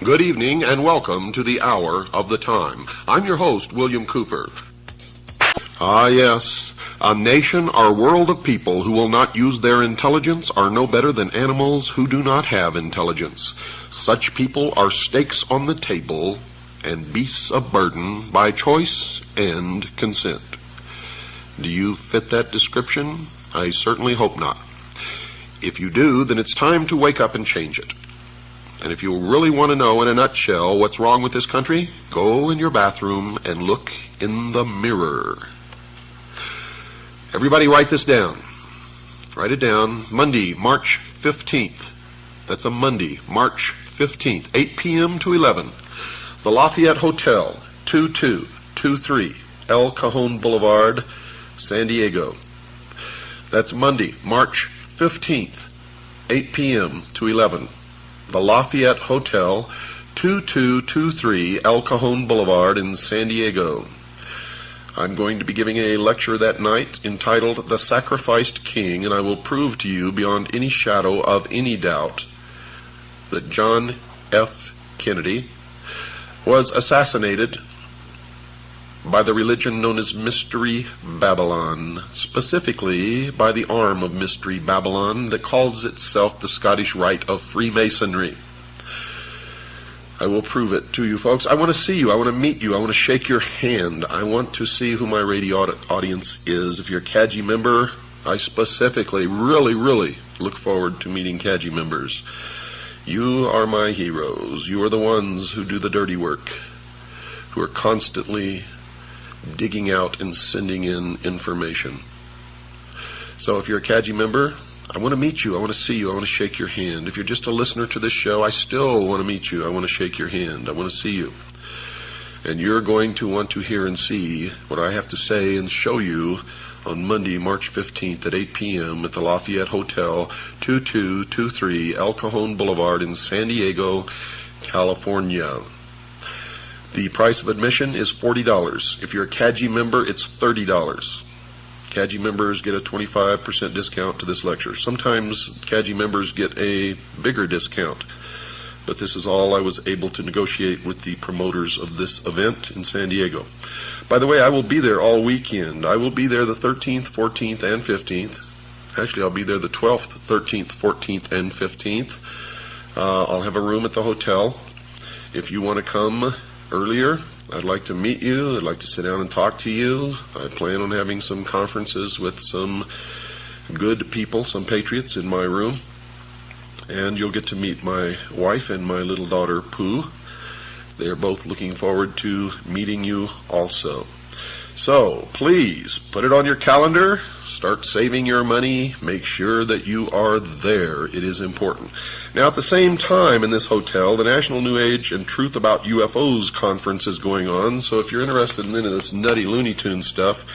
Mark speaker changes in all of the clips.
Speaker 1: Good evening and welcome to the Hour of the Time. I'm your host, William Cooper. Ah, yes, a nation or world of people who will not use their intelligence are no better than animals who do not have intelligence. Such people are stakes on the table and beasts of burden by choice and consent. Do you fit that description? I certainly hope not. If you do, then it's time to wake up and change it. And if you really want to know in a nutshell what's wrong with this country, go in your bathroom and look in the mirror. Everybody write this down. Write it down. Monday, March 15th. That's a Monday, March 15th, 8 p.m. to 11. The Lafayette Hotel, 2223 El Cajon Boulevard, San Diego. That's Monday, March 15th, 8 p.m. to 11. The Lafayette Hotel, 2223 El Cajon Boulevard in San Diego. I'm going to be giving a lecture that night entitled The Sacrificed King, and I will prove to you beyond any shadow of any doubt that John F. Kennedy was assassinated by the religion known as Mystery Babylon, specifically by the arm of Mystery Babylon that calls itself the Scottish Rite of Freemasonry. I will prove it to you folks. I want to see you. I want to meet you. I want to shake your hand. I want to see who my radio audience is. If you're a CAGI member, I specifically really look forward to meeting CAGI members. You are my heroes. You are the ones who do the dirty work, who are constantly digging out and sending in information. So if you're a CAGI member, I want to meet you. I want to see you. I want to shake your hand. If you're just a listener to this show, I still want to meet you. I want to shake your hand. I want to see you. And you're going to want to hear and see what I have to say and show you on Monday, March 15th at 8 p.m. at the Lafayette Hotel, 2223 El Cajon Boulevard in San Diego, California. The price of admission is $40. If you're a CAGI member, it's $30. CAGI members get a 25% discount to this lecture. Sometimes CAGI members get a bigger discount, but this is all I was able to negotiate with the promoters of this event in San Diego. By the way, I will be there all weekend. I will be there the 13th, 14th, and 15th. Actually, I'll be there the 12th, 13th, 14th, and 15th. I'll have a room at the hotel. If you want to come earlier, I'd like to meet you. I'd like to sit down and talk to you. I plan on having some conferences with some good people, some patriots in my room. And you'll get to meet my wife and my little daughter, Pooh. They're both looking forward to meeting you also. So, please, put it on your calendar. Start saving your money. Make sure that you are there. It is important. Now, at the same time in this hotel, the National New Age and Truth About UFOs conference is going on. So if you're interested in any of this nutty Looney Tunes stuff,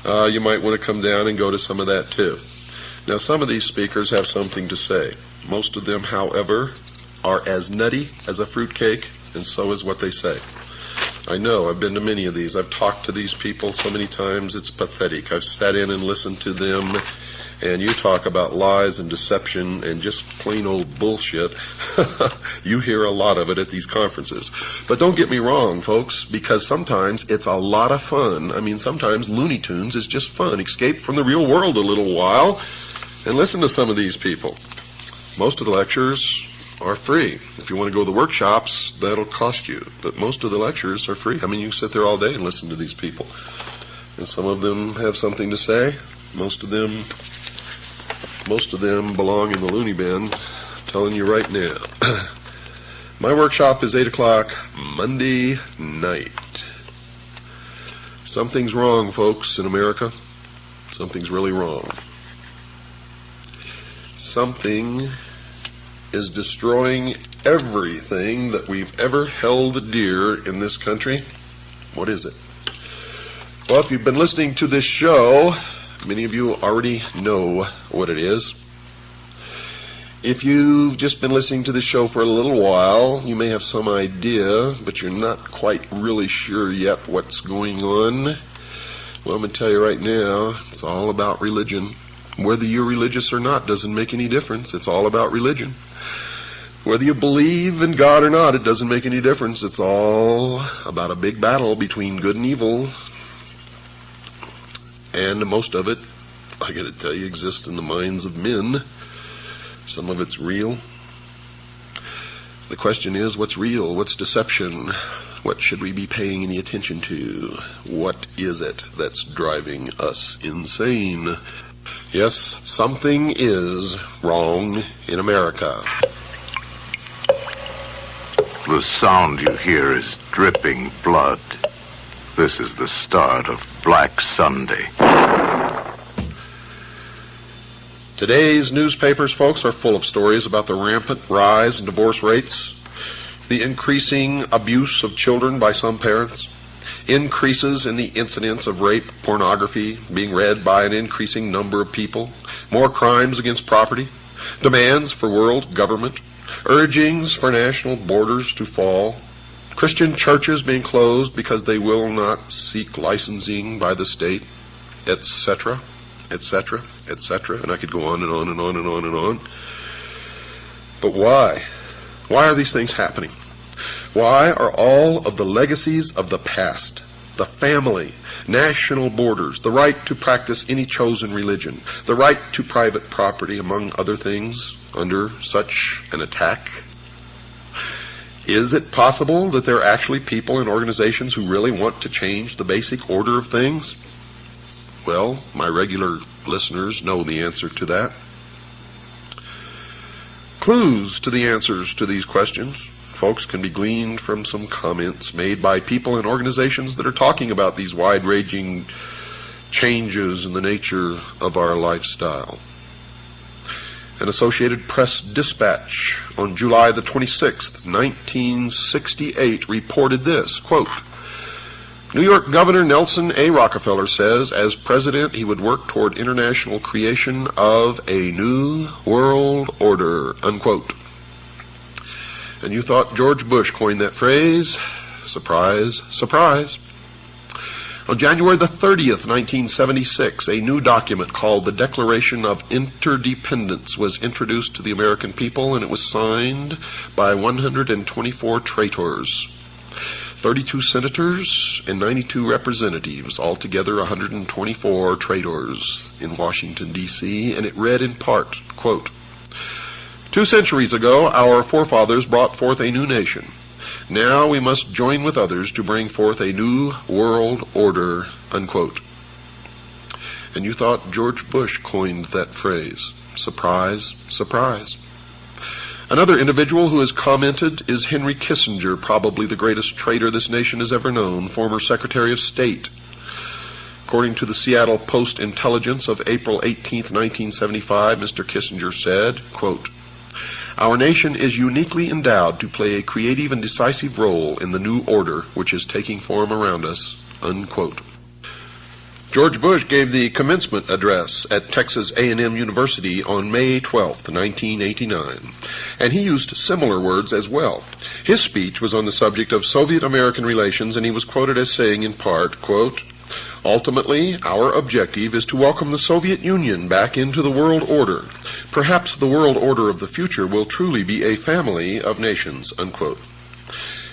Speaker 1: you might want to come down and go to some of that too. Now, some of these speakers have something to say. Most of them, however, are as nutty as a fruitcake, and so is what they say. I know, I've been to many of these. I've talked to these people so many times, it's pathetic. I've sat in and listened to them, and you talk about lies and deception and just plain old bullshit. You hear a lot of it at these conferences. But don't get me wrong, folks, because sometimes it's a lot of fun. I mean, sometimes Looney Tunes is just fun. Escape from the real world a little while and listen to some of these people. Most of the lectures are free. If you want to go to the workshops, that'll cost you. But most of the lectures are free. I mean, you can sit there all day and listen to these people. And some of them have something to say. Most of them belong in the loony bin. I'm telling you right now. My workshop is 8 o'clock Monday night. Something's wrong, folks, in America. Something's really wrong. Something is destroying everything that we've ever held dear in this country. What is it? Well, if you've been listening to this show, many of you already know what it is. If you've just been listening to this show for a little while, you may have some idea, but you're not quite really sure yet what's going on. Well, I'm going to tell you right now, it's all about religion. Whether you're religious or not doesn't make any difference. It's all about religion. Whether you believe in God or not, it doesn't make any difference. It's all about a big battle between good and evil. And most of it, I got to tell you, exists in the minds of men. Some of it's real. The question is, what's real? What's deception? What should we be paying any attention to? What is it that's driving us insane? Yes, something is wrong in America.
Speaker 2: The sound you hear is dripping blood. This is the start of Black Sunday.
Speaker 1: Today's newspapers, folks, are full of stories about the rampant rise in divorce rates, the increasing abuse of children by some parents, increases in the incidence of rape pornography being read by an increasing number of people, more crimes against property, demands for world government, urgings for national borders to fall, Christian churches being closed because they will not seek licensing by the state, etc., etc., etc., and I could go on and on and on and on and on. But why? Why are these things happening? Why are all of the legacies of the past, the family, national borders, the right to practice any chosen religion, the right to private property, among other things, under such an attack? Is it possible that there are actually people and organizations who really want to change the basic order of things? Well, my regular listeners know the answer to that. Clues to the answers to these questions, folks, can be gleaned from some comments made by people and organizations that are talking about these wide-ranging changes in the nature of our lifestyle. An Associated Press dispatch on July the 26th, 1968 reported this, quote, New York Governor Nelson A. Rockefeller says as president he would work toward international creation of a new world order, unquote. And you thought George Bush coined that phrase? Surprise, surprise. On January the 30th, 1976, a new document called the Declaration of Interdependence was introduced to the American people, and it was signed by 124 traitors, 32 senators, and 92 representatives, altogether 124 traitors in Washington, D.C., and it read in part, quote, 2 centuries ago, our forefathers brought forth a new nation. Now we must join with others to bring forth a new world order, unquote. And you thought George Bush coined that phrase. Surprise, surprise. Another individual who has commented is Henry Kissinger, probably the greatest traitor this nation has ever known, former Secretary of State. According to the Seattle Post-Intelligence of April 18, 1975, Mr. Kissinger said, quote, Our nation is uniquely endowed to play a creative and decisive role in the new order which is taking form around us, unquote. George Bush gave the commencement address at Texas A&M University on May 12, 1989, and he used similar words as well. His speech was on the subject of Soviet-American relations, and he was quoted as saying in part, quote, Ultimately, our objective is to welcome the Soviet Union back into the world order. Perhaps the world order of the future will truly be a family of nations, unquote.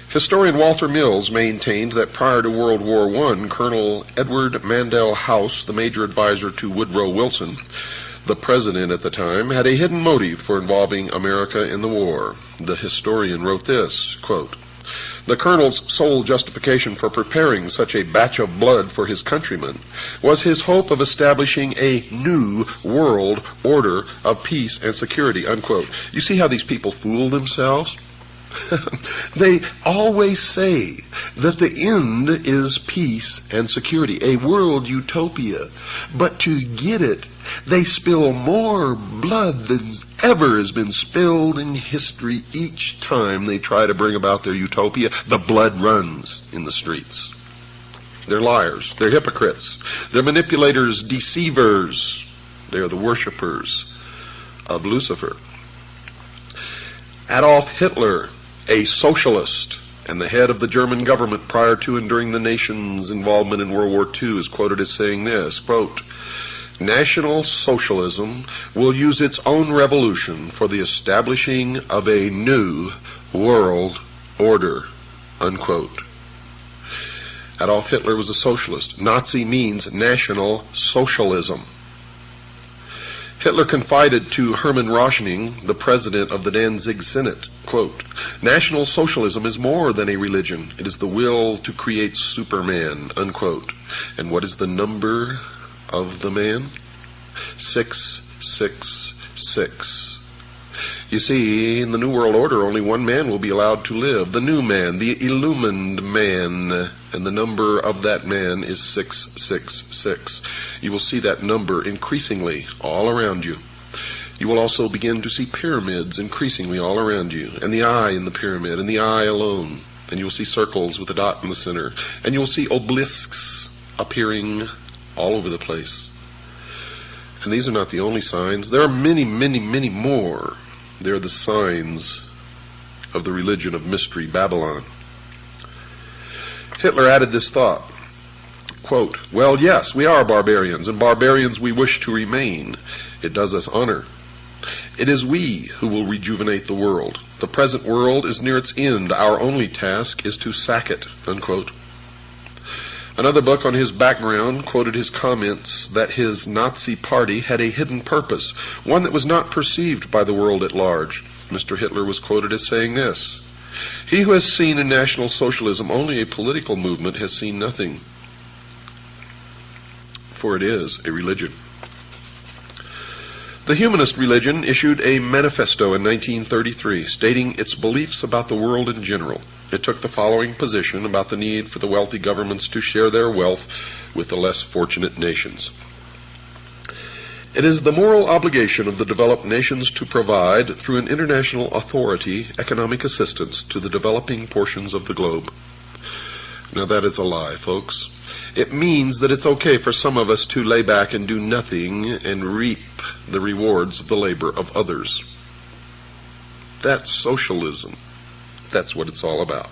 Speaker 1: Historian Walter Mills maintained that prior to World War I, Colonel Edward Mandell House, the major advisor to Woodrow Wilson, The president at the time had a hidden motive for involving America in the war. The historian wrote this, quote, "The colonel's sole justification for preparing such a batch of blood for his countrymen was his hope of establishing a new world order of peace and security," unquote. You see how these people fool themselves? They always say that the end is peace and security, a world utopia. But to get it, they spill more blood than ever has been spilled in history. Each time they try to bring about their utopia, the blood runs in the streets. They're liars. They're hypocrites. They're manipulators, deceivers. They're the worshipers of Lucifer. Adolf Hitler, a socialist and the head of the German government prior to and during the nation's involvement in World War II, is quoted as saying this, quote, "National Socialism will use its own revolution for the establishing of a new world order," unquote. Adolf Hitler was a socialist. Nazi means National Socialism. Hitler confided to Hermann Rauschning, the president of the Danzig Senate, quote, "National Socialism is more than a religion. It is the will to create Superman," unquote. And what is the number of the man? 666. You see, in the New World Order, only one man will be allowed to live, the new man, the illumined man, and the number of that man is 666. You will see that number increasingly all around you. You will also begin to see pyramids increasingly all around you, and the eye in the pyramid, and the eye alone, and you will see circles with a dot in the center, and you will see obelisks appearing all over the place. And these are not the only signs. There are many, many, many more. They're the signs of the religion of mystery, Babylon. Hitler added this thought, quote, "Well, yes, we are barbarians, and barbarians we wish to remain. It does us honor. It is we who will rejuvenate the world. The present world is near its end. Our only task is to sack it," unquote. Another book on his background quoted his comments that his Nazi party had a hidden purpose, one that was not perceived by the world at large. Mr. Hitler was quoted as saying this, "He who has seen in National Socialism only a political movement has seen nothing, for it is a religion." The humanist religion issued a manifesto in 1933 stating its beliefs about the world in general. It took the following position about the need for the wealthy governments to share their wealth with the less fortunate nations. "It is the moral obligation of the developed nations to provide, through an international authority, economic assistance to the developing portions of the globe." Now that is a lie, folks. It means that it's okay for some of us to lay back and do nothing and reap the rewards of the labor of others. That's socialism. That's what it's all about.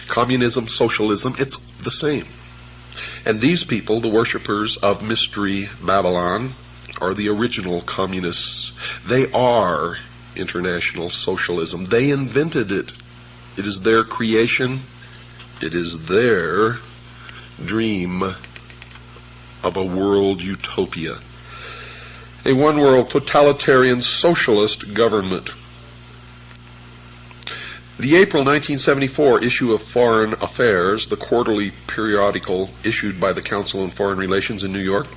Speaker 1: Communism, socialism, it's the same. And these people, the worshippers of Mystery Babylon, are the original communists. They are international socialism. They invented it. It is their creation. It is their dream of a world utopia. A one-world totalitarian socialist government. The April 1974 issue of Foreign Affairs, the quarterly periodical issued by the Council on Foreign Relations in New York,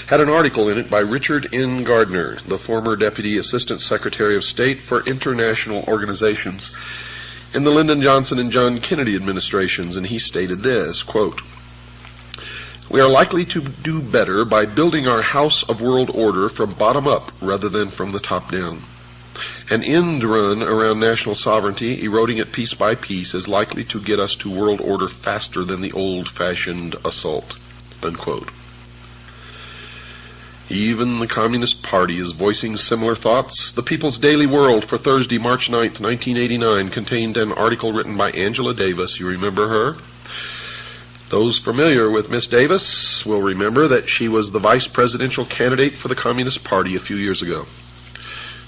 Speaker 1: had an article in it by Richard N. Gardner, the former Deputy Assistant Secretary of State for International Organizations in the Lyndon Johnson and John Kennedy administrations, and he stated this, quote, "We are likely to do better by building our house of world order from bottom up rather than from the top down. An end run around national sovereignty, eroding it piece by piece, is likely to get us to world order faster than the old-fashioned assault," unquote. Even the Communist Party is voicing similar thoughts. The People's Daily World for Thursday, March 9th, 1989, contained an article written by Angela Davis. You remember her? Those familiar with Miss Davis will remember that she was the vice presidential candidate for the Communist Party a few years ago.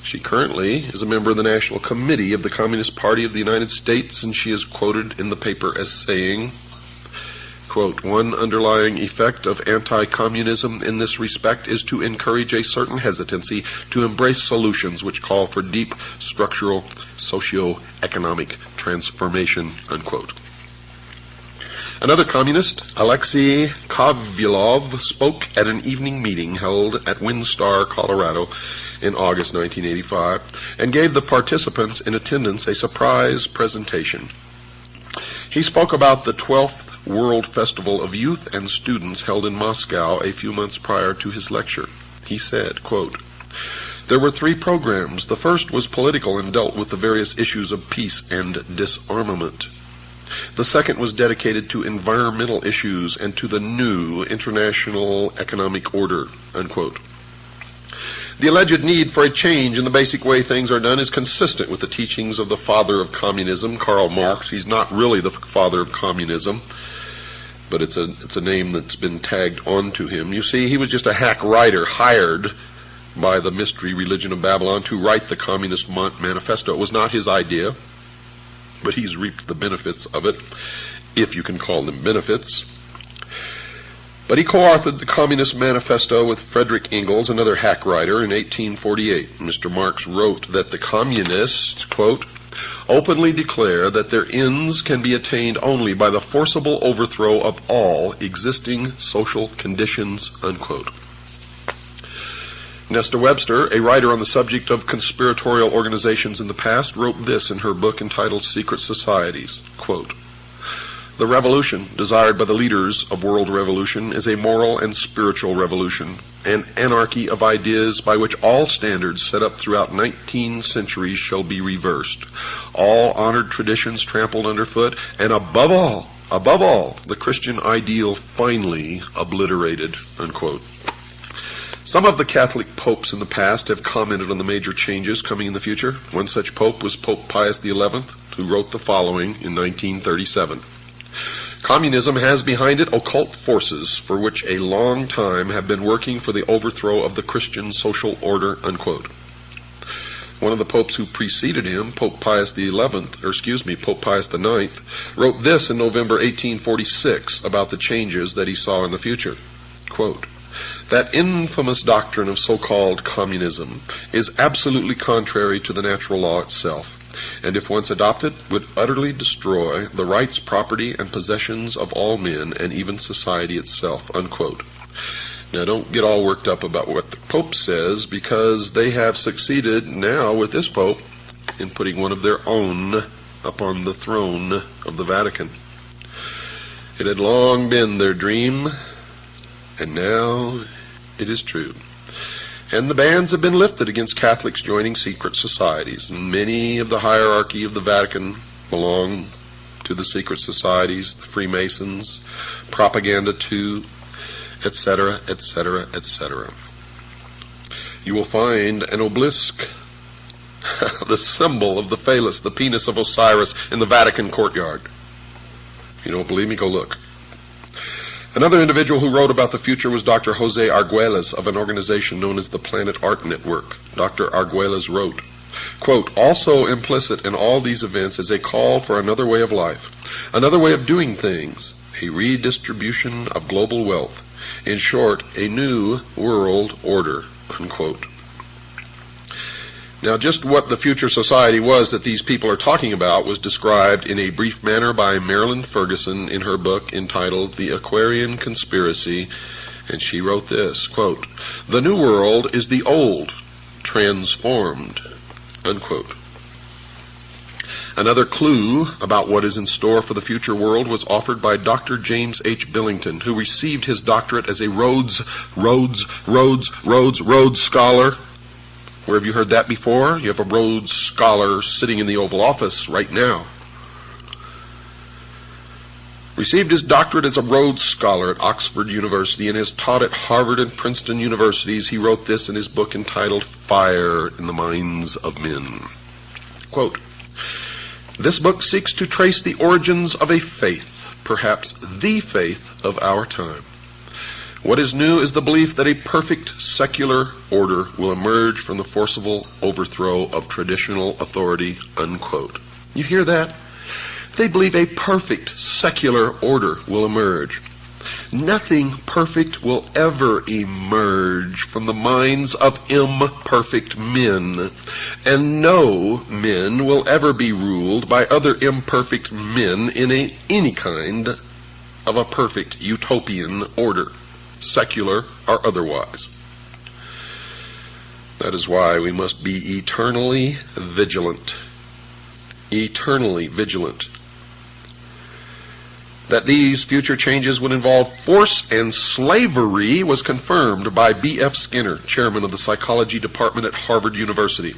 Speaker 1: She currently is a member of the National Committee of the Communist Party of the United States, and she is quoted in the paper as saying, Quote, one underlying effect of anti-communism in this respect is to encourage a certain hesitancy to embrace solutions which call for deep structural socio-economic transformation, unquote. Another communist, Alexei Kovylov, spoke at an evening meeting held at Windstar, Colorado in August 1985 and gave the participants in attendance a surprise presentation. He spoke about the 12th World Festival of Youth and Students held in Moscow a few months prior to his lecture. He said, quote, there were 3 programs. The first was political and dealt with the various issues of peace and disarmament. The second was dedicated to environmental issues and to the new international economic order, unquote. The alleged need for a change in the basic way things are done is consistent with the teachings of the father of communism, Karl Marx. He's not really the father of communism, but it's a name that's been tagged onto him. You see, he was just a hack writer hired by the mystery religion of Babylon to write the Communist Manifesto. It was not his idea, but he's reaped the benefits of it, if you can call them benefits. But he co-authored the Communist Manifesto with Frederick Engels, another hack writer, in 1848. Mr. Marx wrote that the communists, quote, openly declare that their ends can be attained only by the forcible overthrow of all existing social conditions, unquote. Nesta Webster, a writer on the subject of conspiratorial organizations in the past, wrote this in her book entitled Secret Societies, quote, the revolution desired by the leaders of world revolution is a moral and spiritual revolution, an anarchy of ideas by which all standards set up throughout 19 centuries shall be reversed, all honored traditions trampled underfoot, and above all, the Christian ideal finally obliterated, unquote. Some of the Catholic popes in the past have commented on the major changes coming in the future. One such pope was Pope Pius XI, who wrote the following in 1937. Communism has behind it occult forces for which a long time have been working for the overthrow of the Christian social order, unquote. One of the popes who preceded him, Pope Pius IX, wrote this in November 1846 about the changes that he saw in the future. Quote, that infamous doctrine of so-called communism is absolutely contrary to the natural law itself, and if once adopted, would utterly destroy the rights, property, and possessions of all men, and even society itself, unquote. Now, don't get all worked up about what the Pope says, because they have succeeded now with this Pope in putting one of their own upon the throne of the Vatican. It had long been their dream, and now it is true. And the bans have been lifted against Catholics joining secret societies. And many of the hierarchy of the Vatican belong to the secret societies, the Freemasons, Propaganda 2, etc., etc., etc. You will find an obelisk, the symbol of the phallus, the penis of Osiris, in the Vatican courtyard. If you don't believe me, go look. Another individual who wrote about the future was Dr. Jose Arguelles of an organization known as the Planet Art Network. Dr. Arguelles wrote, quote, also implicit in all these events is a call for another way of life, another way of doing things, a redistribution of global wealth. In short, a new world order, unquote. Now, just what the future society was that these people are talking about was described in a brief manner by Marilyn Ferguson in her book entitled The Aquarian Conspiracy, and she wrote this, quote, the new world is the old, transformed, unquote. Another clue about what is in store for the future world was offered by Dr. James H. Billington, who received his doctorate as a Rhodes Scholar. Where have you heard that before? You have a Rhodes Scholar sitting in the Oval Office right now. Received his doctorate as a Rhodes Scholar at Oxford University and has taught at Harvard and Princeton universities. He wrote this in his book entitled Fire in the Minds of Men. Quote, this book seeks to trace the origins of a faith, perhaps the faith of our time. What is new is the belief that a perfect secular order will emerge from the forcible overthrow of traditional authority, unquote. You hear that? They believe a perfect secular order will emerge. Nothing perfect will ever emerge from the minds of imperfect men, and no men will ever be ruled by other imperfect men in any kind of a perfect utopian order, secular or otherwise. That is why we must be eternally vigilant. Eternally vigilant. That these future changes would involve force and slavery was confirmed by B.F. Skinner, chairman of the psychology department at Harvard University.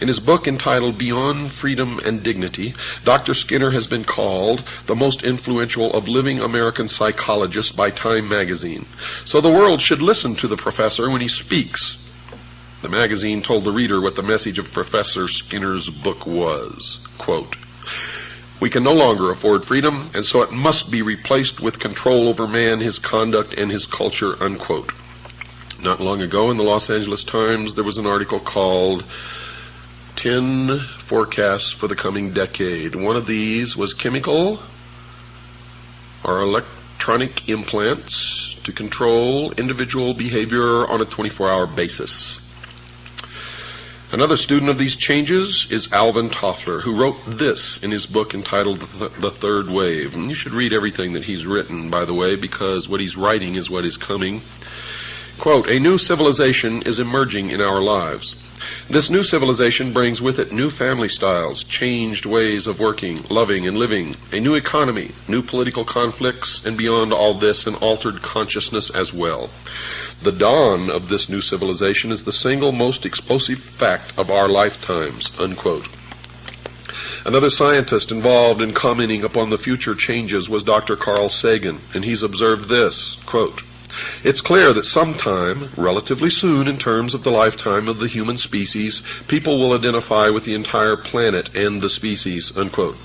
Speaker 1: In his book entitled Beyond Freedom and Dignity, Dr. Skinner has been called the most influential of living American psychologists by Time magazine. So the world should listen to the professor when he speaks. The magazine told the reader what the message of Professor Skinner's book was. Quote, "We can no longer afford freedom, and so it must be replaced with control over man, his conduct, and his culture," unquote. Not long ago in the Los Angeles Times, there was an article called 10 Forecasts for the Coming Decade. One of these was chemical or electronic implants to control individual behavior on a 24-hour basis. Another student of these changes is Alvin Toffler, who wrote this in his book entitled The Third Wave. And you should read everything that he's written, by the way, because what he's writing is what is coming. Quote, "A new civilization is emerging in our lives. This new civilization brings with it new family styles, changed ways of working, loving, and living, a new economy, new political conflicts, and beyond all this, an altered consciousness as well. The dawn of this new civilization is the single most explosive fact of our lifetimes," unquote. Another scientist involved in commenting upon the future changes was Dr. Carl Sagan, and he's observed this, quote, "It's clear that sometime, relatively soon in terms of the lifetime of the human species, people will identify with the entire planet and the species," unquote.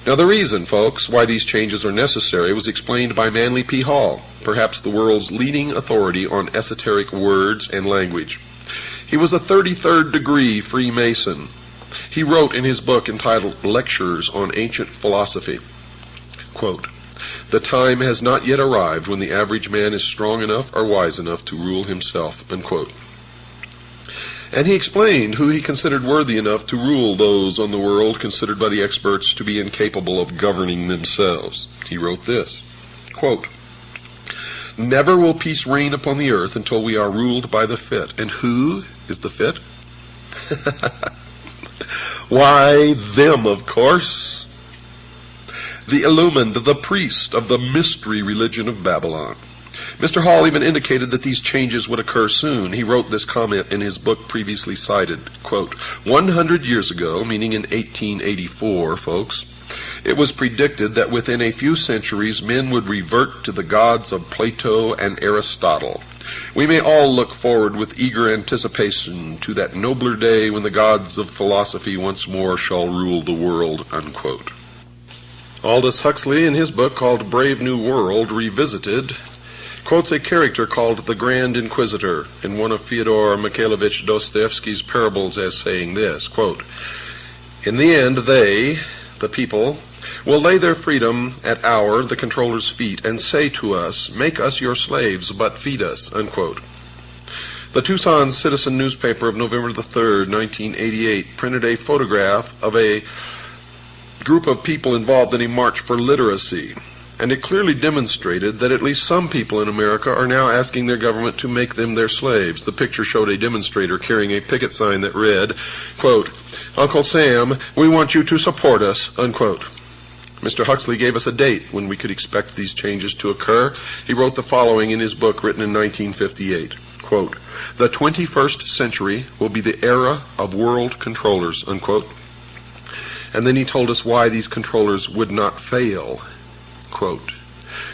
Speaker 1: Now the reason, folks, why these changes are necessary was explained by Manly P. Hall, perhaps the world's leading authority on esoteric words and language. He was a 33rd degree Freemason. He wrote in his book entitled Lectures on Ancient Philosophy, quote, "The time has not yet arrived when the average man is strong enough or wise enough to rule himself," unquote. And he explained who he considered worthy enough to rule those on the world considered by the experts to be incapable of governing themselves. He wrote this, quote, "Never will peace reign upon the earth until we are ruled by the fit." And who is the fit? Why, them, of course. The illumined, the priest of the mystery religion of Babylon. Mr. Hall even indicated that these changes would occur soon. He wrote this comment in his book previously cited, quote, 100 years ago, meaning in 1884, folks, it was predicted that within a few centuries men would revert to the gods of Plato and Aristotle. We may all look forward with eager anticipation to that nobler day when the gods of philosophy once more shall rule the world, unquote. Aldous Huxley, in his book called Brave New World Revisited, quotes a character called the Grand Inquisitor in one of Fyodor Mikhailovich Dostoevsky's parables as saying this, quote, "In the end they, the people, will lay their freedom at our, the controller's feet, and say to us, 'Make us your slaves, but feed us,'" unquote. The Tucson Citizen newspaper of November the 3rd, 1988, printed a photograph of a group of people involved in a march for literacy, and it clearly demonstrated that at least some people in America are now asking their government to make them their slaves. The picture showed a demonstrator carrying a picket sign that read, quote, "Uncle Sam, we want you to support us," unquote. Mr. Huxley gave us a date when we could expect these changes to occur. He wrote the following in his book written in 1958, quote, "The 21st century will be the era of world controllers," unquote. And then he told us why these controllers would not fail. Quote,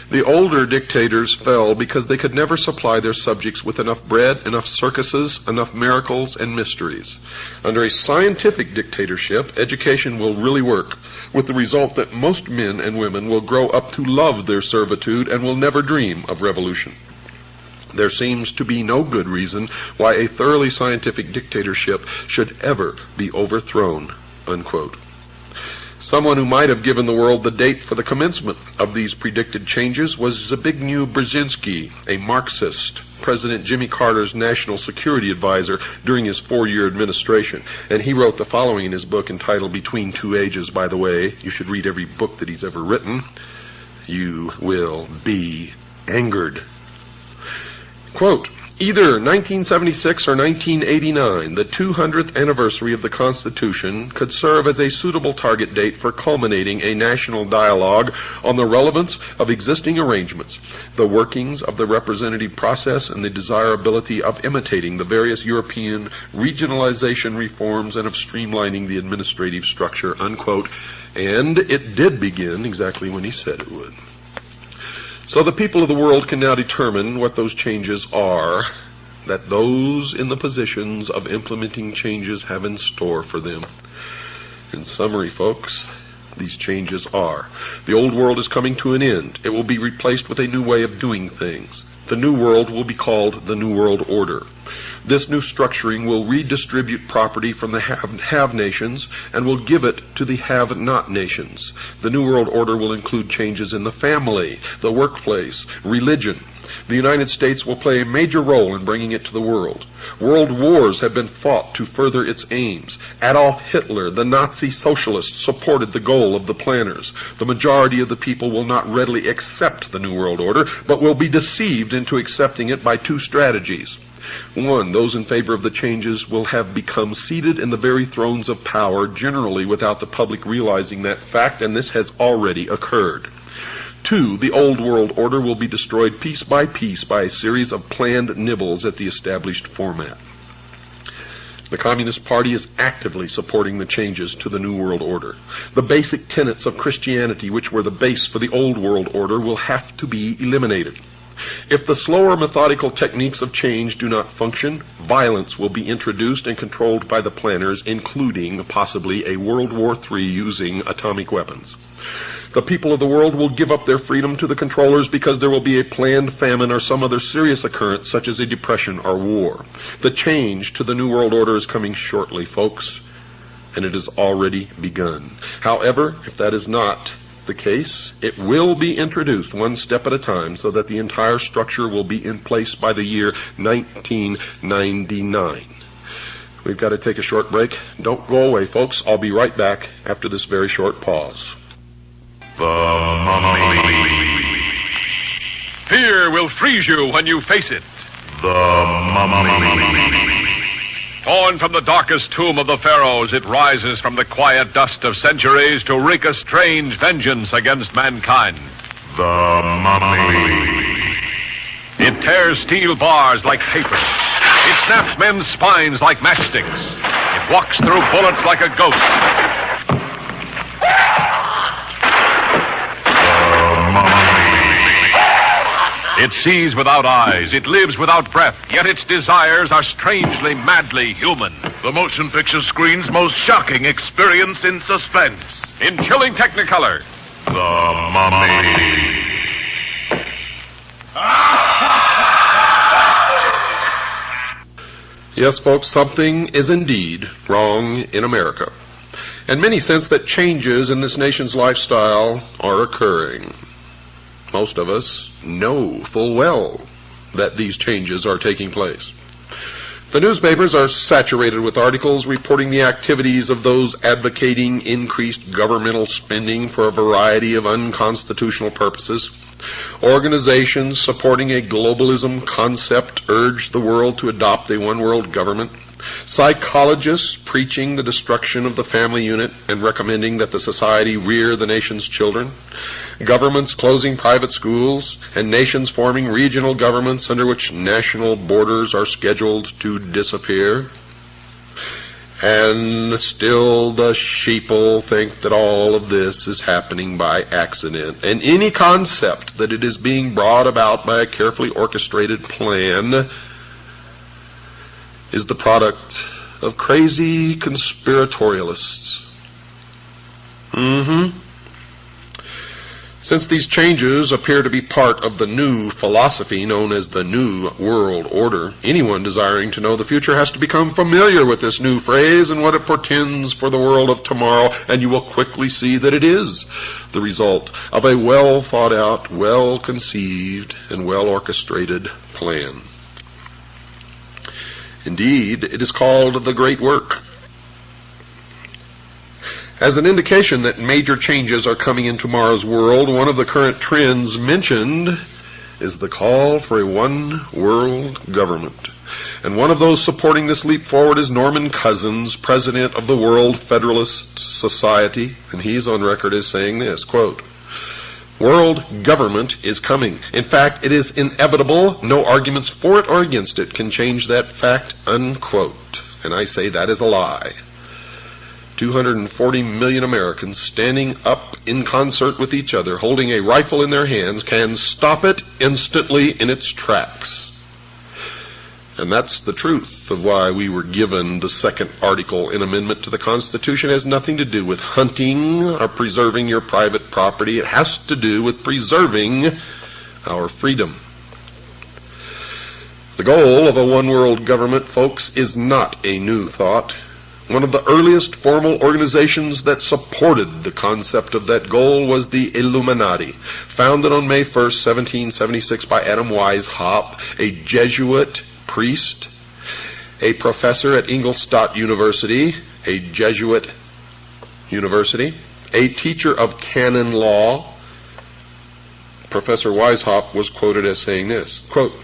Speaker 1: "The older dictators fell because they could never supply their subjects with enough bread, enough circuses, enough miracles and mysteries. Under a scientific dictatorship, education will really work, with the result that most men and women will grow up to love their servitude and will never dream of revolution. There seems to be no good reason why a thoroughly scientific dictatorship should ever be overthrown," unquote. Someone who might have given the world the date for the commencement of these predicted changes was Zbigniew Brzezinski, a Marxist, President Jimmy Carter's national security advisor during his 4-year administration. And he wrote the following in his book entitled Between Two Ages, by the way. You should read every book that he's ever written. You will be angered. Quote, either 1976 or 1989, the 200th anniversary of the Constitution could serve as a suitable target date for culminating a national dialogue on the relevance of existing arrangements, the workings of the representative process, and the desirability of imitating the various European regionalization reforms and of streamlining the administrative structure, unquote. And it did begin exactly when he said it would. So the people of the world can now determine what those changes are that those in the positions of implementing changes have in store for them. In summary, folks, these changes are: the old world is coming to an end. It will be replaced with a new way of doing things. The new world will be called the New World Order. This new structuring will redistribute property from the have nations and will give it to the have-not nations. The New World Order will include changes in the family, the workplace, religion. The United States will play a major role in bringing it to the world. World wars have been fought to further its aims. Adolf Hitler, the Nazi socialist, supported the goal of the planners. The majority of the people will not readily accept the New World Order, but will be deceived into accepting it by two strategies. One, those in favor of the changes will have become seated in the very thrones of power, generally without the public realizing that fact, and this has already occurred. Two, the old world order will be destroyed piece by piece by a series of planned nibbles at the established format. The Communist Party is actively supporting the changes to the New World Order. The basic tenets of Christianity, which were the base for the old world order, will have to be eliminated. If the slower methodical techniques of change do not function, violence will be introduced and controlled by the planners, including possibly a World War III using atomic weapons. The people of the world will give up their freedom to the controllers because there will be a planned famine or some other serious occurrence such as a depression or war. The change to the New World Order is coming shortly, folks, and it has already begun. However, if that is not the case, it will be introduced one step at a time so that the entire structure will be in place by the year 1999. We've got to take a short break. Don't go away, folks. I'll be right back after this very short pause.
Speaker 2: The Mummy.
Speaker 3: Fear will freeze you when you face it.
Speaker 2: The Mummy.
Speaker 3: Torn from the darkest tomb of the pharaohs, it rises from the quiet dust of centuries to wreak a strange vengeance against mankind.
Speaker 2: The Mummy.
Speaker 3: It tears steel bars like paper. It snaps men's spines like matchsticks. It walks through bullets like a ghost. It sees without eyes, it lives without breath, yet its desires are strangely, madly human.
Speaker 2: The motion picture screen's most shocking experience in suspense.
Speaker 3: In chilling Technicolor.
Speaker 2: The Mummy.
Speaker 1: Yes, folks, something is indeed wrong in America. And many sense that changes in this nation's lifestyle are occurring. Most of us know full well that these changes are taking place. The newspapers are saturated with articles reporting the activities of those advocating increased governmental spending for a variety of unconstitutional purposes. Organizations supporting a globalism concept urge the world to adopt a one-world government. Psychologists preaching the destruction of the family unit and recommending that the society rear the nation's children. Governments closing private schools, and nations forming regional governments under which national borders are scheduled to disappear. And still the sheeple think that all of this is happening by accident, and any concept that it is being brought about by a carefully orchestrated plan is the product of crazy conspiratorialists. Since these changes appear to be part of the new philosophy known as the New World Order, anyone desiring to know the future has to become familiar with this new phrase and what it portends for the world of tomorrow, and you will quickly see that it is the result of a well thought out, well conceived, and well orchestrated plan. Indeed, it is called the Great Work. As an indication that major changes are coming in tomorrow's world, one of the current trends mentioned is the call for a one-world government. And one of those supporting this leap forward is Norman Cousins, president of the World Federalist Society, and he's on record as saying this, quote, "World government is coming. In fact, it is inevitable. No arguments for it or against it can change that fact," unquote. And I say that is a lie. 240 million Americans standing up in concert with each other, holding a rifle in their hands, can stop it instantly in its tracks. And that's the truth of why we were given the second article in amendment to the Constitution. It has nothing to do with hunting or preserving your private property. It has to do with preserving our freedom. The goal of a one-world government, folks, is not a new thought. One of the earliest formal organizations that supported the concept of that goal was the Illuminati, founded on May 1st, 1776 by Adam Weishaupt, a Jesuit priest, a professor at Ingolstadt University, a Jesuit university, a teacher of canon law. Professor Weishaupt was quoted as saying this, quote,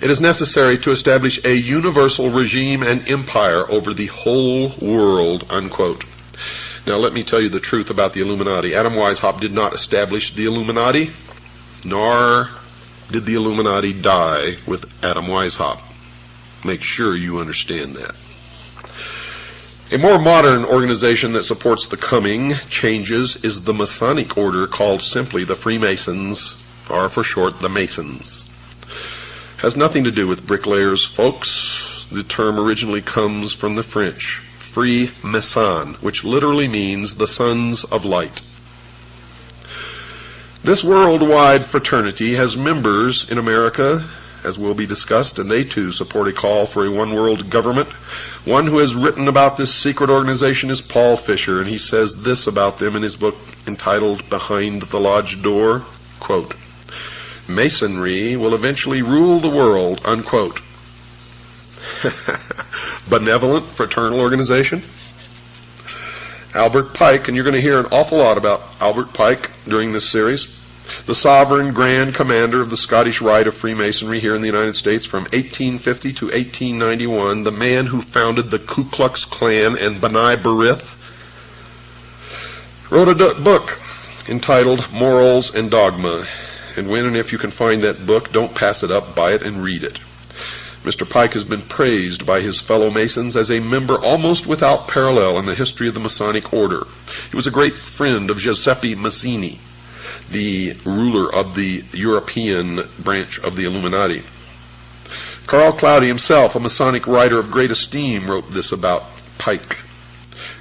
Speaker 1: "It is necessary to establish a universal regime and empire over the whole world," unquote. Now let me tell you the truth about the Illuminati. Adam Weishaupt did not establish the Illuminati, nor did the Illuminati die with Adam Weishaupt. Make sure you understand that. A more modern organization that supports the coming changes is the Masonic order, called simply the Freemasons, or for short, the Masons. Has nothing to do with bricklayers, folks. The term originally comes from the French, Freemason, which literally means the sons of light. This worldwide fraternity has members in America, as will be discussed, and they too support a call for a one-world government. One who has written about this secret organization is Paul Fisher, and he says this about them in his book entitled Behind the Lodge Door, quote, "Masonry will eventually rule the world," unquote. Benevolent fraternal organization. Albert Pike, and you're going to hear an awful lot about Albert Pike during this series, the sovereign grand commander of the Scottish Rite of Freemasonry here in the United States from 1850 to 1891, the man who founded the Ku Klux Klan and B'nai B'rith, wrote a book entitled Morals and Dogma. And when and if you can find that book, don't pass it up, buy it and read it. Mr. Pike has been praised by his fellow Masons as a member almost without parallel in the history of the Masonic order. He was a great friend of Giuseppe Mazzini, the ruler of the European branch of the Illuminati. Carl Cloudy himself, a Masonic writer of great esteem, wrote this about Pike.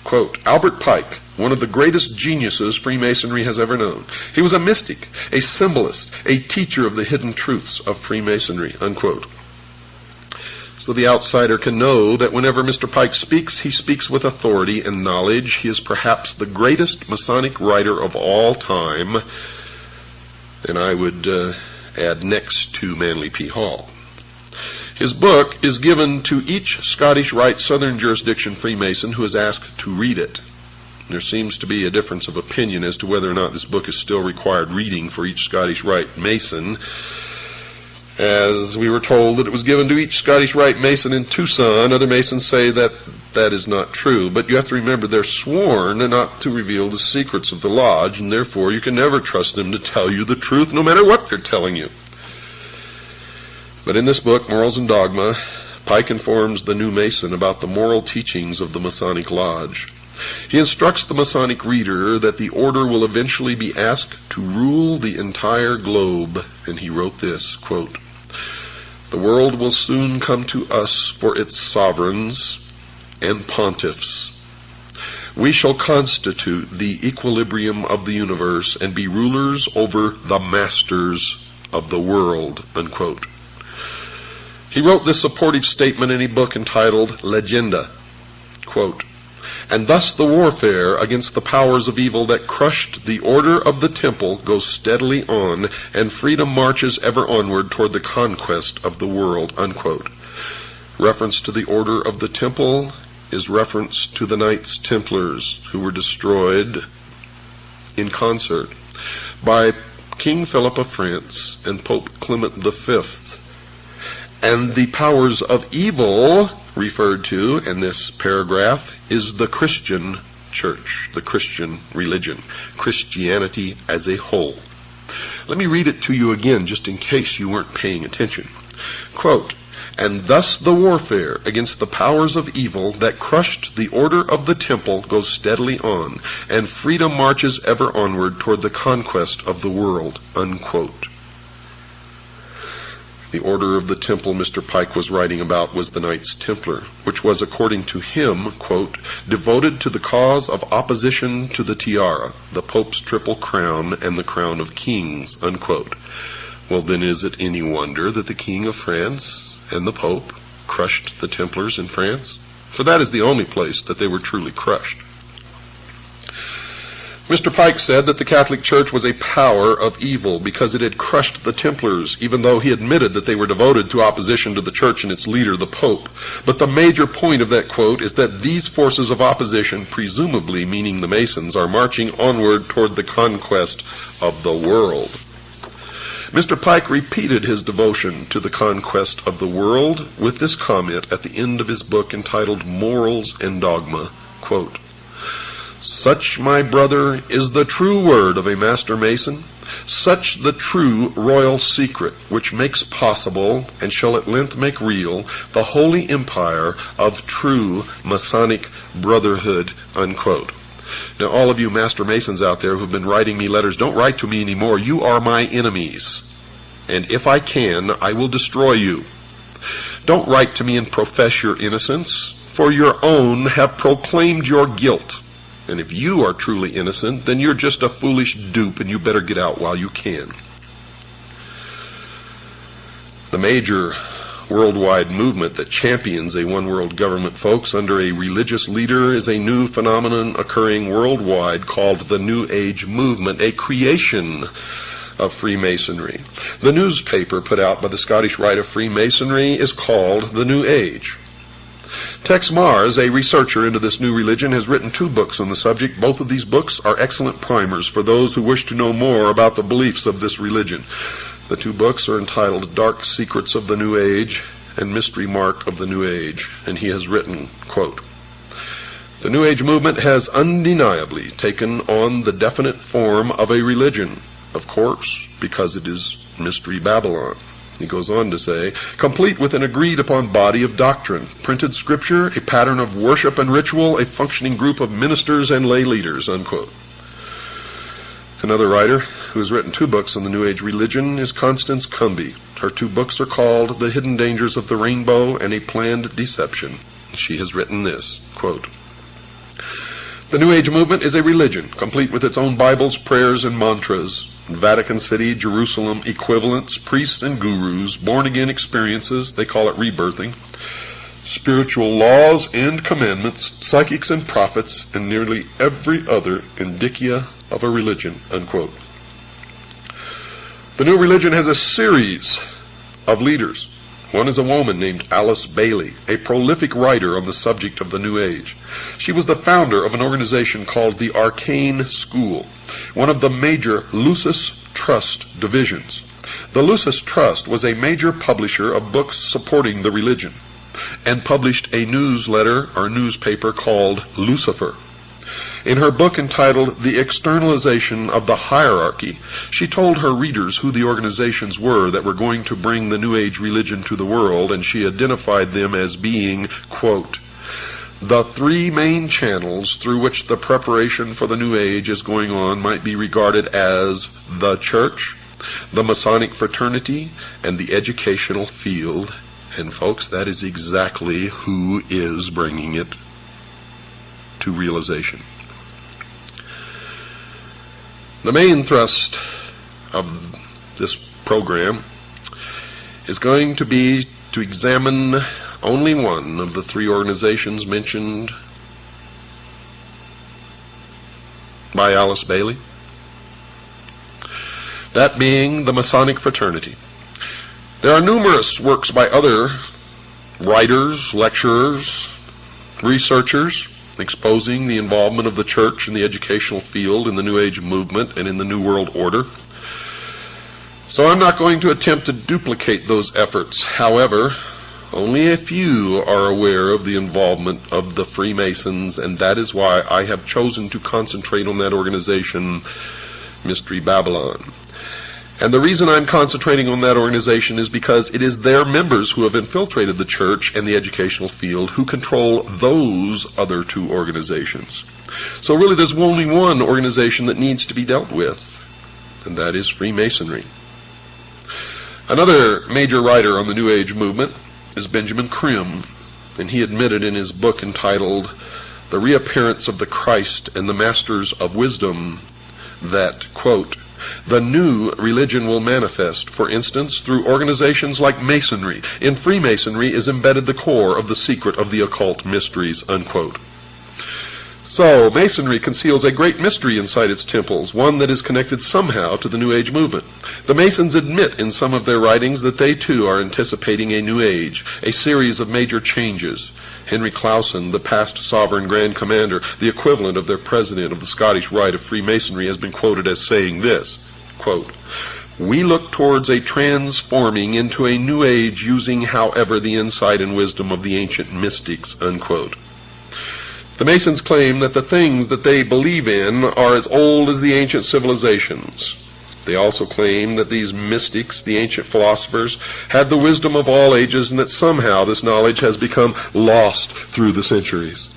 Speaker 1: Quote, "Albert Pike, one of the greatest geniuses Freemasonry has ever known. He was a mystic, a symbolist, a teacher of the hidden truths of Freemasonry," unquote. So the outsider can know that whenever Mr. Pike speaks, he speaks with authority and knowledge. He is perhaps the greatest Masonic writer of all time, and I would add next to Manly P. Hall. His book is given to each Scottish Rite Southern Jurisdiction Freemason who is asked to read it. There seems to be a difference of opinion as to whether or not this book is still required reading for each Scottish Rite Mason, as we were told that it was given to each Scottish Rite Mason in Tucson. Other Masons say that that is not true, but you have to remember they're sworn not to reveal the secrets of the lodge, and therefore you can never trust them to tell you the truth no matter what they're telling you. But in this book, Morals and Dogma, Pike informs the new Mason about the moral teachings of the Masonic Lodge. He instructs the Masonic reader that the order will eventually be asked to rule the entire globe, and he wrote this, quote, "The world will soon come to us for its sovereigns and pontiffs. We shall constitute the equilibrium of the universe and be rulers over the masters of the world, unquote. He wrote this supportive statement in a book entitled Legenda, quote, and thus the warfare against the powers of evil that crushed the order of the temple goes steadily on, and freedom marches ever onward toward the conquest of the world, unquote. Reference to the order of the temple is reference to the Knights Templars, who were destroyed in concert by King Philip of France and Pope Clement V. And the powers of evil referred to in this paragraph is the Christian church, the Christian religion, Christianity as a whole. Let me read it to you again, just in case you weren't paying attention. Quote, and thus the warfare against the powers of evil that crushed the order of the temple goes steadily on, and freedom marches ever onward toward the conquest of the world, unquote. The order of the temple Mr. Pike was writing about was the Knights Templar, which was, according to him, quote, devoted to the cause of opposition to the tiara, the Pope's triple crown, and the crown of kings, unquote. Well, then is it any wonder that the King of France and the Pope crushed the Templars in France? For that is the only place that they were truly crushed. Mr. Pike said that the Catholic Church was a power of evil because it had crushed the Templars, even though he admitted that they were devoted to opposition to the Church and its leader, the Pope. But the major point of that quote is that these forces of opposition, presumably meaning the Masons, are marching onward toward the conquest of the world. Mr. Pike repeated his devotion to the conquest of the world with this comment at the end of his book entitled Morals and Dogma, quote, such, my brother, is the true word of a master mason, such the true royal secret which makes possible, and shall at length make real, the holy empire of true Masonic brotherhood, unquote. Now, all of you master masons out there who've been writing me letters, don't write to me anymore. You are my enemies. And if I can, I will destroy you. Don't write to me and profess your innocence, for your own have proclaimed your guilt. And if you are truly innocent, then you're just a foolish dupe, and you better get out while you can. The major worldwide movement that champions a one-world government, folks, under a religious leader is a new phenomenon occurring worldwide called the New Age movement, a creation of Freemasonry. The newspaper put out by the Scottish Rite of Freemasonry is called The New Age. Tex Mars, a researcher into this new religion, has written 2 books on the subject. Both of these books are excellent primers for those who wish to know more about the beliefs of this religion. The 2 books are entitled Dark Secrets of the New Age and Mystery Mark of the New Age, and he has written, quote, the New Age movement has undeniably taken on the definite form of a religion, of course, because it is Mystery Babylon. He goes on to say, complete with an agreed-upon body of doctrine, printed scripture, a pattern of worship and ritual, a functioning group of ministers and lay leaders, unquote. Another writer who has written 2 books on the New Age religion is Constance Cumby. Her 2 books are called The Hidden Dangers of the Rainbow and A Planned Deception. She has written this, quote, the New Age movement is a religion, complete with its own Bibles, prayers, and mantras, Vatican City, Jerusalem, equivalents, priests and gurus, born-again experiences, they call it rebirthing, spiritual laws and commandments, psychics and prophets, and nearly every other indicia of a religion, unquote. The new religion has a series of leaders. One is a woman named Alice Bailey, a prolific writer on the subject of the New Age. She was the founder of an organization called the Arcane School, one of the major Lucis Trust divisions. The Lucis Trust was a major publisher of books supporting the religion and published a newsletter or newspaper called Lucifer. In her book entitled The Externalization of the Hierarchy, she told her readers who the organizations were that were going to bring the New Age religion to the world, and she identified them as being, quote, the 3 main channels through which the preparation for the New Age is going on might be regarded as the Church, the Masonic fraternity, and the educational field. And folks, that is exactly who is bringing it to realization. The main thrust of this program is going to be to examine only one of the three organizations mentioned by Alice Bailey, that being the Masonic Fraternity. There are numerous works by other writers, lecturers, researchers exposing the involvement of the church in the educational field in the New Age movement and in the New World Order. So I'm not going to attempt to duplicate those efforts. However, only a few are aware of the involvement of the Freemasons, and that is why I have chosen to concentrate on that organization, Mystery Babylon. And the reason I'm concentrating on that organization is because it is their members who have infiltrated the church and the educational field who control those other two organizations. So really there's only one organization that needs to be dealt with, and that is Freemasonry. Another major writer on the New Age movement is Benjamin Krim, and he admitted in his book entitled The Reappearance of the Christ and the Masters of Wisdom that, quote, the new religion will manifest, for instance, through organizations like Masonry. In Freemasonry is embedded the core of the secret of the occult mysteries, unquote. So, Masonry conceals a great mystery inside its temples, one that is connected somehow to the New Age movement. The Masons admit in some of their writings that they too are anticipating a new age, a series of major changes. Henry Clausen, the past sovereign grand commander, the equivalent of their president of the Scottish Rite of Freemasonry, has been quoted as saying this, quote, we look towards a transforming into a new age using, however, the insight and wisdom of the ancient mystics, unquote. The Masons claim that the things that they believe in are as old as the ancient civilizations. They also claim that these mystics, the ancient philosophers, had the wisdom of all ages and that somehow this knowledge has become lost through the centuries.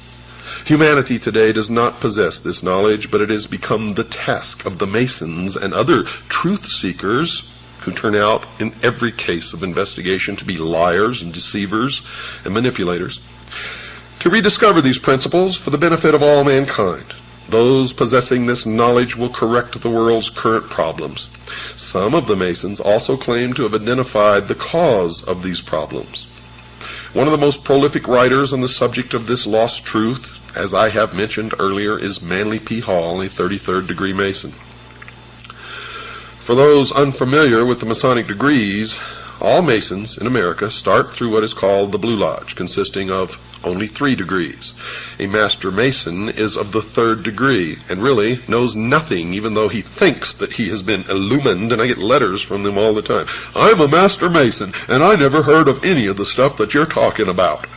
Speaker 1: Humanity today does not possess this knowledge, but it has become the task of the Masons and other truth seekers who turn out in every case of investigation to be liars and deceivers and manipulators, to rediscover these principles for the benefit of all mankind. Those possessing this knowledge will correct the world's current problems. Some of the Masons also claim to have identified the cause of these problems. One of the most prolific writers on the subject of this lost truth, as I have mentioned earlier, is Manly P. Hall, a 33rd degree Mason. For those unfamiliar with the Masonic degrees, all Masons in America start through what is called the Blue Lodge, consisting of only 3 degrees. A Master Mason is of the 3rd degree and really knows nothing, even though he thinks that he has been illumined, and I get letters from them all the time. I'm a Master Mason, and I never heard of any of the stuff that you're talking about.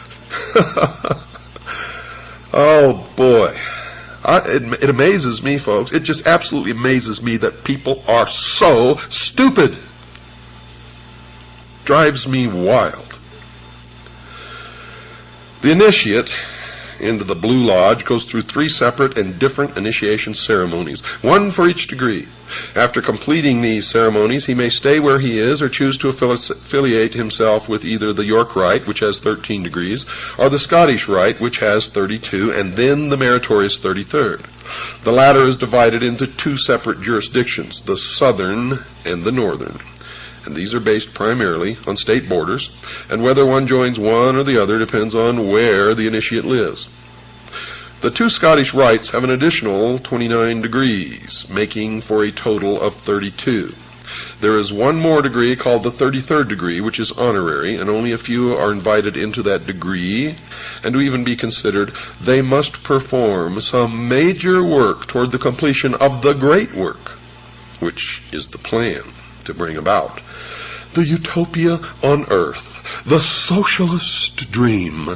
Speaker 1: Oh, boy. It amazes me, folks. It just absolutely amazes me that people are so stupid. Drives me wild. The initiate into the Blue Lodge goes through 3 separate and different initiation ceremonies, one for each degree. After completing these ceremonies, he may stay where he is or choose to affiliate himself with either the York Rite, which has 13 degrees, or the Scottish Rite, which has 32, and then the meritorious 33rd. The latter is divided into 2 separate jurisdictions, the Southern and the Northern. And these are based primarily on state borders, and whether one joins one or the other depends on where the initiate lives. The 2 Scottish rites have an additional 29 degrees, making for a total of 32. There is one more degree called the 33rd degree, which is honorary, and only a few are invited into that degree, and to even be considered, they must perform some major work toward the completion of the great work, which is the plan to bring about the utopia on earth, the socialist dream.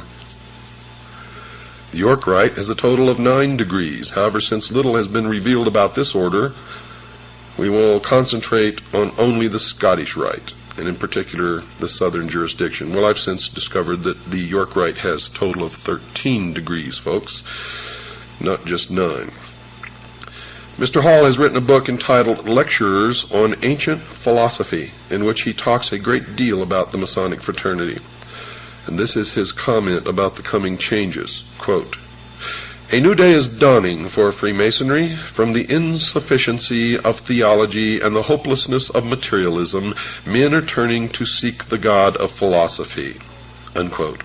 Speaker 1: The York Rite has a total of 9 degrees. However, since little has been revealed about this order, we will concentrate on only the Scottish Rite, and in particular the southern jurisdiction. Well, I've since discovered that the York Rite has a total of 13 degrees, folks, not just 9. Mr. Hall has written a book entitled Lectures on Ancient Philosophy, in which he talks a great deal about the Masonic fraternity. And this is his comment about the coming changes. Quote, A new day is dawning for Freemasonry. From the insufficiency of theology and the hopelessness of materialism, men are turning to seek the God of philosophy." Unquote.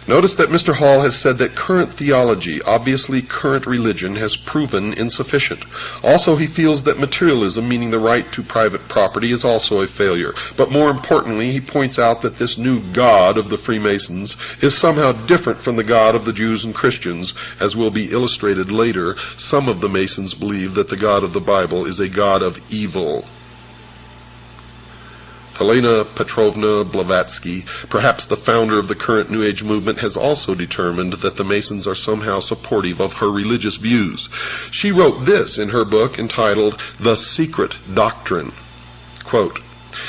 Speaker 1: Notice that Mr. Hall has said that current theology, obviously current religion, has proven insufficient. Also, he feels that materialism, meaning the right to private property, is also a failure. But more importantly, he points out that this new God of the Freemasons is somehow different from the God of the Jews and Christians. As will be illustrated later, some of the Masons believe that the God of the Bible is a God of evil. Helena Petrovna Blavatsky, perhaps the founder of the current New Age movement, has also determined that the Masons are somehow supportive of her religious views. She wrote this in her book entitled The Secret Doctrine. Quote,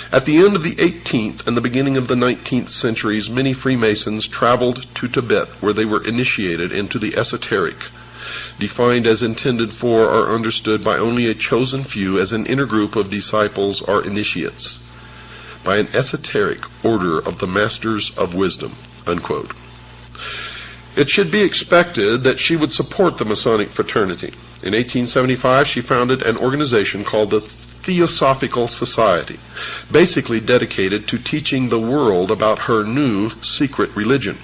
Speaker 1: "At the end of the 18th and the beginning of the 19th centuries, many Freemasons traveled to Tibet, where they were initiated into the esoteric, defined as intended for or understood by only a chosen few as an inner group of disciples or initiates, by an esoteric order of the Masters of Wisdom." Unquote. It should be expected that she would support the Masonic fraternity. In 1875, she founded an organization called the Theosophical Society, basically dedicated to teaching the world about her new secret religion.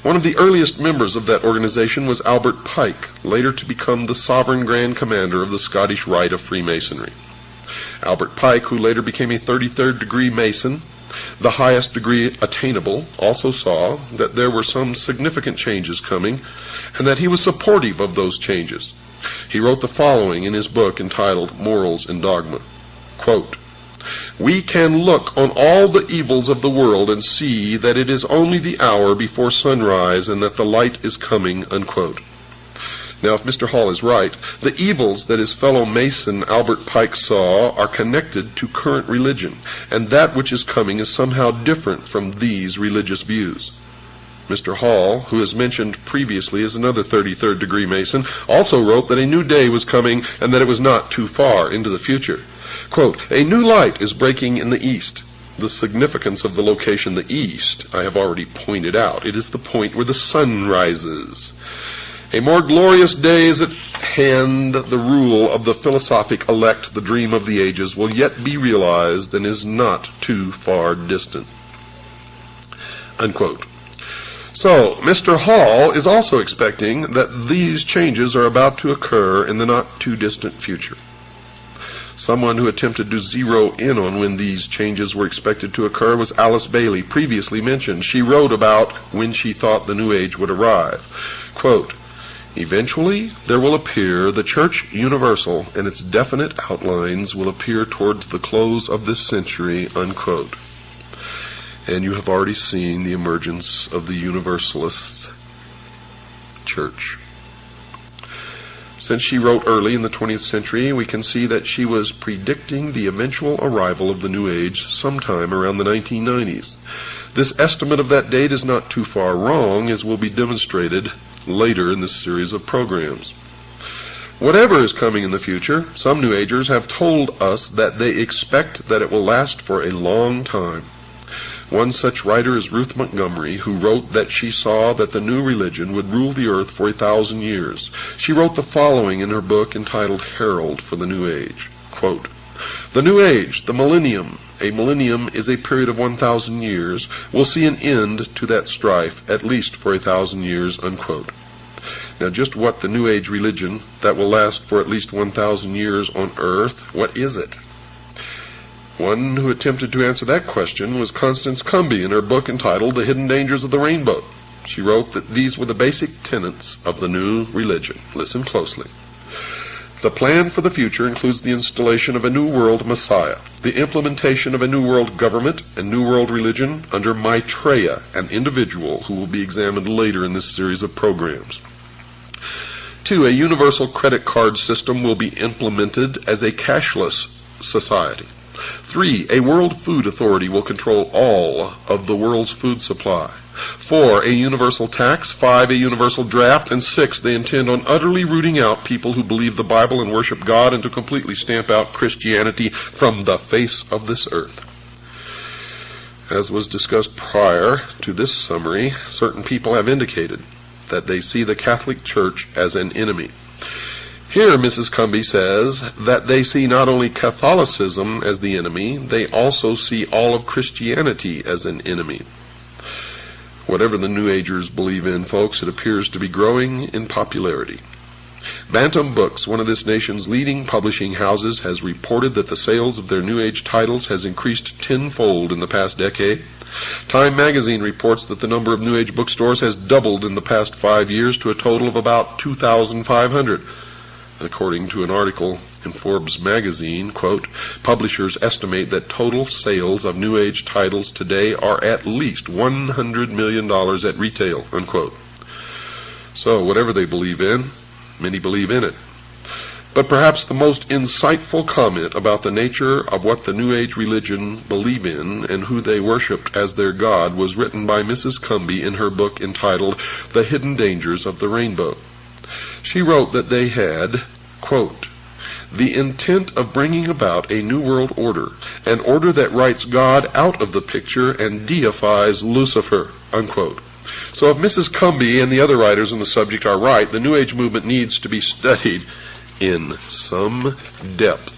Speaker 1: One of the earliest members of that organization was Albert Pike, later to become the Sovereign Grand Commander of the Scottish Rite of Freemasonry. Albert Pike, who later became a 33rd degree Mason, the highest degree attainable, also saw that there were some significant changes coming and that he was supportive of those changes. He wrote the following in his book entitled Morals and Dogma. Quote, "We can look on all the evils of the world and see that it is only the hour before sunrise and that the light is coming." Unquote. Now, if Mr. Hall is right, the evils that his fellow Mason Albert Pike saw are connected to current religion, and that which is coming is somehow different from these religious views. Mr. Hall, who is mentioned previously as another 33rd degree Mason, also wrote that a new day was coming and that it was not too far into the future. Quote, "A new light is breaking in the east." The significance of the location, the east, I have already pointed out. It is the point where the sun rises. "A more glorious day is at hand. The rule of the philosophic elect, the dream of the ages, will yet be realized and is not too far distant." Unquote. So, Mr. Hall is also expecting that these changes are about to occur in the not too distant future. Someone who attempted to zero in on when these changes were expected to occur was Alice Bailey, previously mentioned. She wrote about when she thought the New Age would arrive. Quote, "Eventually there will appear the Church Universal, and its definite outlines will appear towards the close of this century." Unquote. And you have already seen the emergence of the Universalist Church. Since she wrote early in the 20th century, we can see that she was predicting the eventual arrival of the New Age sometime around the 1990s. This estimate of that date is not too far wrong, as will be demonstrated later in this series of programs. Whatever is coming in the future, some New Agers have told us that they expect that it will last for a long time. One such writer is Ruth Montgomery, who wrote that she saw that the new religion would rule the earth for 1,000 years. She wrote the following in her book entitled Herald for the New Age. Quote, "The New Age, the millennium, a millennium is a period of 1,000 years, will see an end to that strife, at least for 1,000 years." Unquote. Now, just what the New Age religion that will last for at least 1,000 years on earth, what is it? One who attempted to answer that question was Constance Cumby in her book entitled The Hidden Dangers of the Rainbow. She wrote that these were the basic tenets of the new religion. Listen closely. "The plan for the future includes the installation of a New World Messiah, the implementation of a New World government and New World religion under Maitreya, an individual who will be examined later in this series of programs. 2. A universal credit card system will be implemented as a cashless society. 3. A World Food Authority will control all of the world's food supply. 4. A universal tax. 5. A universal draft. And 6. They intend on utterly rooting out people who believe the Bible and worship God, and to completely stamp out Christianity from the face of this earth." As was discussed prior to this summary, certain people have indicated that they see the Catholic Church as an enemy. Here, Mrs. Cumby says that they see not only Catholicism as the enemy, they also see all of Christianity as an enemy. Whatever the New Agers believe in, folks, it appears to be growing in popularity. Bantam Books, one of this nation's leading publishing houses, has reported that the sales of their New Age titles has increased tenfold in the past decade. Time magazine reports that the number of New Age bookstores has doubled in the past 5 years to a total of about 2,500. According to an article in Forbes magazine, quote, publishers estimate that total sales of New Age titles today are at least $100 million at retail, unquote. So whatever they believe in, many believe in it. But perhaps the most insightful comment about the nature of what the New Age religion believe in and who they worshipped as their God was written by Mrs. Cumby in her book entitled The Hidden Dangers of the Rainbow. She wrote that they had, quote, the intent of bringing about a new world order, an order that writes God out of the picture and deifies Lucifer, unquote. So if Mrs. Cumby and the other writers on the subject are right, the New Age movement needs to be studied in some depth.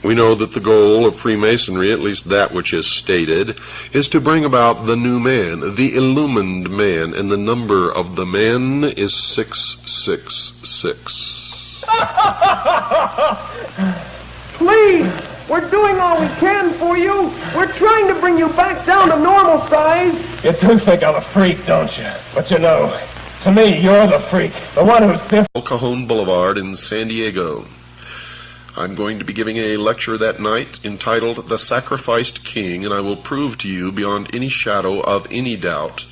Speaker 1: We know that the goal of Freemasonry, at least that which is stated, is to bring about the new man, the illumined man, and the number of the man is 666.
Speaker 4: Please, we're doing all we can for you. We're trying to bring you back down to normal size.
Speaker 5: You do think I'm a freak, don't you? But you know, to me, you're the freak. The one who's different.
Speaker 1: El Cajon Boulevard in San Diego. I'm going to be giving a lecture that night entitled The Sacrificed King, and I will prove to you beyond any shadow of any doubt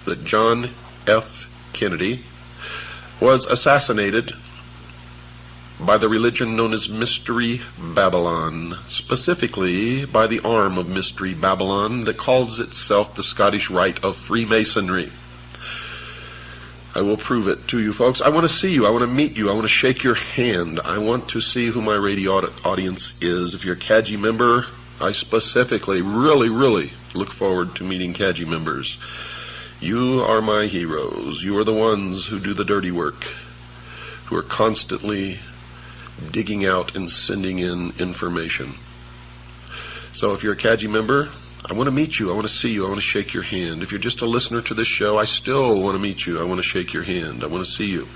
Speaker 1: that John F. Kennedy was assassinated by the religion known as Mystery Babylon, specifically by the arm of Mystery Babylon that calls itself the Scottish Rite of Freemasonry. I will prove it to you folks. I want to see you. I want to meet you. I want to shake your hand. I want to see who my radio audience is. If you're a CAGI member, I specifically, really look forward to meeting CAGI members. You are my heroes. You are the ones who do the dirty work, who are constantly digging out and sending in information. So if you're a CAGI member, I want to meet you. I want to see you. I want to shake your hand. If you're just a listener to this show, I still want to meet you. I want to shake your hand. I want to see you.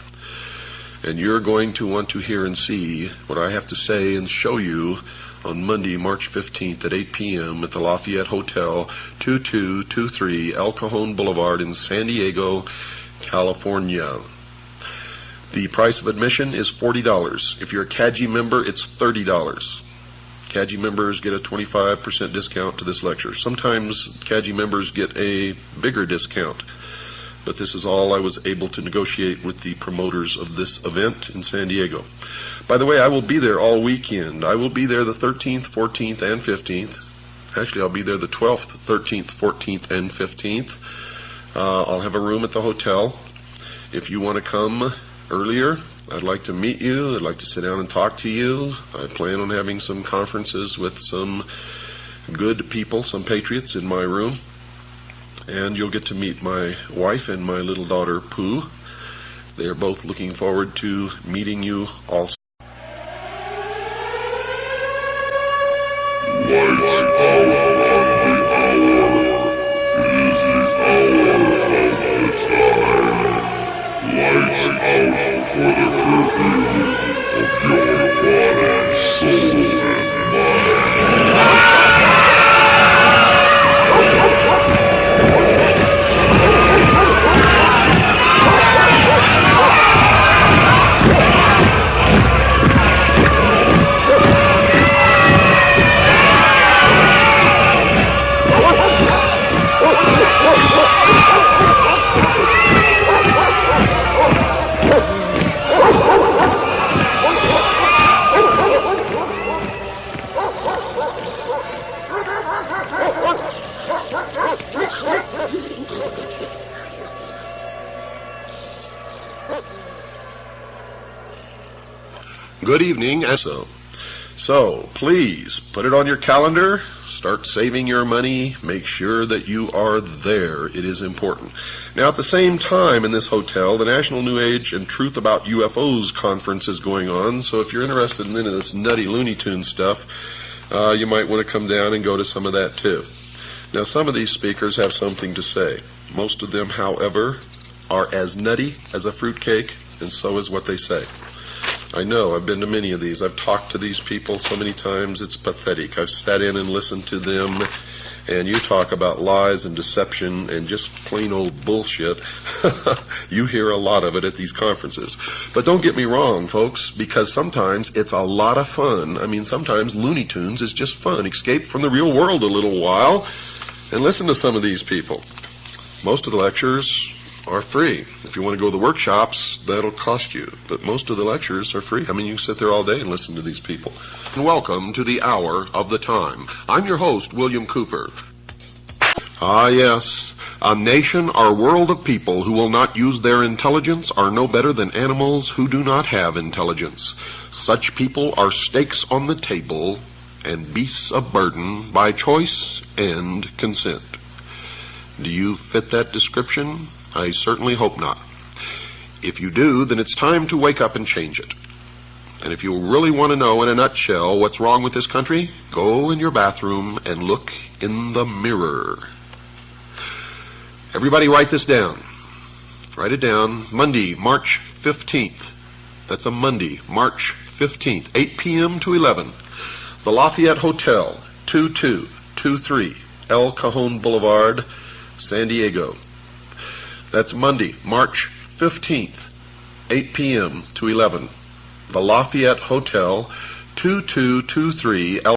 Speaker 1: And you're going to want to hear and see what I have to say and show you on Monday, March 15th at 8 p.m. at the Lafayette Hotel, 2223 El Cajon Boulevard in San Diego, California. The price of admission is $40. If you're a CAGI member, it's $30. CAGI members get a 25% discount to this lecture. Sometimes CAGI members get a bigger discount, but this is all I was able to negotiate with the promoters of this event in San Diego. By the way, I will be there all weekend. I will be there the 13th, 14th, and 15th. Actually, I'll be there the 12th, 13th, 14th, and 15th. I'll have a room at the hotel. If you want to come earlier, I'd like to meet you. I'd like to sit down and talk to you. I plan on having some conferences with some good people, some patriots in my room. And you'll get to meet my wife and my little daughter, Pooh. They are both looking forward to meeting you also. Good evening. And So, please, put it on your calendar, start saving your money, make sure that you are there. It is important. Now, at the same time in this hotel, the National New Age and Truth About UFOs conference is going on, so if you're interested in any of this nutty Looney Tunes stuff, you might want to come down and go to some of that too. Now, some of these speakers have something to say. Most of them, however, are as nutty as a fruitcake, and so is what they say. I know, I've been to many of these. I've talked to these people so many times, it's pathetic. I've sat in and listened to them, and you talk about lies and deception and just plain old bullshit. You hear a lot of it at these conferences. But don't get me wrong, folks, because sometimes it's a lot of fun. I mean, sometimes Looney Tunes is just fun. Escape from the real world a little while and listen to some of these people. Most of the lectures are free. If you want to go to the workshops, that'll cost you. But most of the lectures are free. I mean, you can sit there all day and listen to these people. And welcome to the Hour of the Time. I'm your host, William Cooper. Ah, yes. A nation or world of people who will not use their intelligence are no better than animals who do not have intelligence. Such people are stakes on the table and beasts of burden by choice and consent. Do you fit that description? I certainly hope not. If you do, then it's time to wake up and change it. And if you really want to know in a nutshell what's wrong with this country, go in your bathroom and look in the mirror. Everybody write this down. Write it down. Monday, March 15th. That's a Monday, March 15th, 8 p.m. to 11. The Lafayette Hotel, 2223 El Cajon Boulevard, San Diego. That's Monday, March 15th, 8 p.m. to 11. The Lafayette Hotel, 2223